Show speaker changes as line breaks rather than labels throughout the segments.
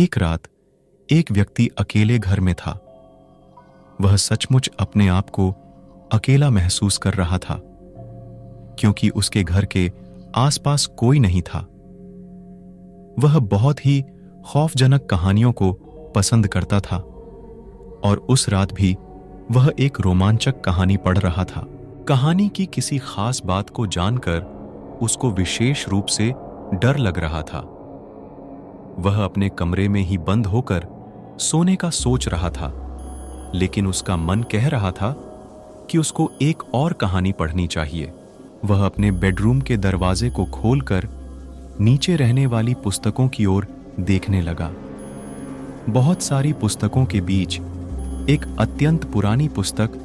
एक रात एक व्यक्ति अकेले घर में था। वह सचमुच अपने आप को अकेला महसूस कर रहा था, क्योंकि उसके घर के आसपास कोई नहीं था। वह बहुत ही खौफजनक कहानियों को पसंद करता था और उस रात भी वह एक रोमांचक कहानी पढ़ रहा था। कहानी की किसी खास बात को जानकर उसको विशेष रूप से डर लग रहा था। वह अपने कमरे में ही बंद होकर सोने का सोच रहा था, लेकिन उसका मन कह रहा था कि उसको एक और कहानी पढ़नी चाहिए। वह अपने बेडरूम के दरवाजे को खोलकर नीचे रहने वाली पुस्तकों की ओर देखने लगा। बहुत सारी पुस्तकों के बीच एक अत्यंत पुरानी पुस्तक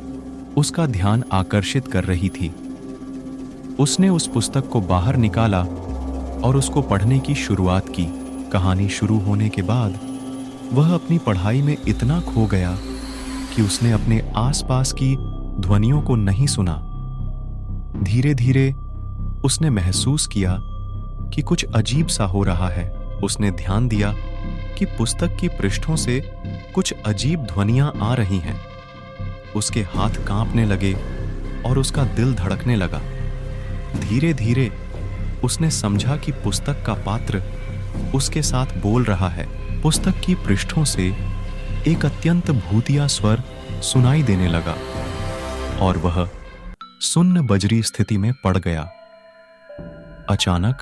उसका ध्यान आकर्षित कर रही थी। उसने उस पुस्तक को बाहर निकाला और उसको पढ़ने की शुरुआत की। कहानी शुरू होने के बाद वह अपनी पढ़ाई में इतना खो गया कि उसने अपने आसपास की ध्वनियों को नहीं सुना। धीरे धीरे उसने महसूस किया कि कुछ अजीब सा हो रहा है। उसने ध्यान दिया कि पुस्तक की पृष्ठों से कुछ अजीब ध्वनियां आ रही हैं। उसके हाथ कांपने लगे और उसका दिल धड़कने लगा। धीरे धीरे उसने समझा कि पुस्तक का पात्र उसके साथ बोल रहा है। पुस्तक की पृष्ठों से एक अत्यंत भूतिया स्वर सुनाई देने लगा और वह सुन्न बजरी स्थिति में पड़ गया। अचानक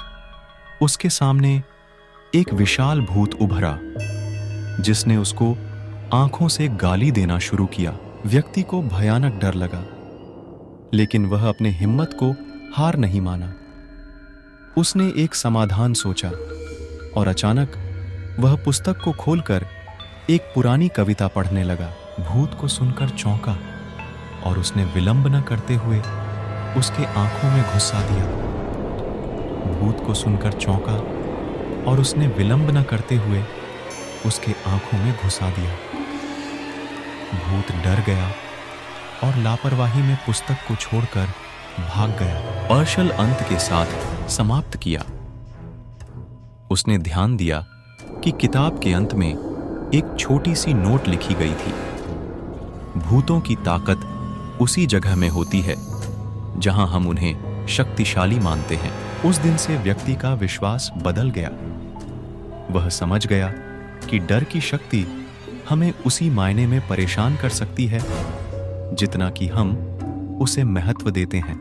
उसके सामने एक विशाल भूत उभरा, जिसने उसको आंखों से गाली देना शुरू किया। व्यक्ति को भयानक डर लगा, लेकिन वह अपने हिम्मत को हार नहीं माना। उसने एक समाधान सोचा और अचानक वह पुस्तक को खोलकर एक पुरानी कविता पढ़ने लगा। भूत को सुनकर चौंका और उसने विलंब न करते हुए उसके आंखों में घुसा दिया। भूत को सुनकर चौंका और उसने विलंब न करते हुए उसके आंखों में घुसा दिया। भूत डर गया और लापरवाही में पुस्तक को छोड़कर भाग गया। पार्शल अंत के साथ समाप्त किया। उसने ध्यान दिया कि किताब के अंत में एक छोटी सी नोट लिखी गई थी। भूतों की ताकत उसी जगह में होती है जहां हम उन्हें शक्तिशाली मानते हैं। उस दिन से व्यक्ति का विश्वास बदल गया। वह समझ गया कि डर की शक्ति हमें उसी मायने में परेशान कर सकती है जितना कि हम उसे महत्व देते हैं।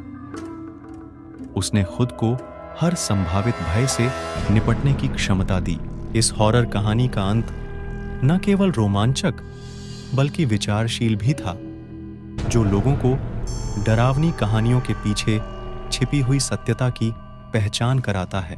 उसने खुद को हर संभावित भय से निपटने की क्षमता दी। इस हॉरर कहानी का अंत न केवल रोमांचक बल्कि विचारशील भी था, जो लोगों को डरावनी कहानियों के पीछे छिपी हुई सत्यता की पहचान कराता है।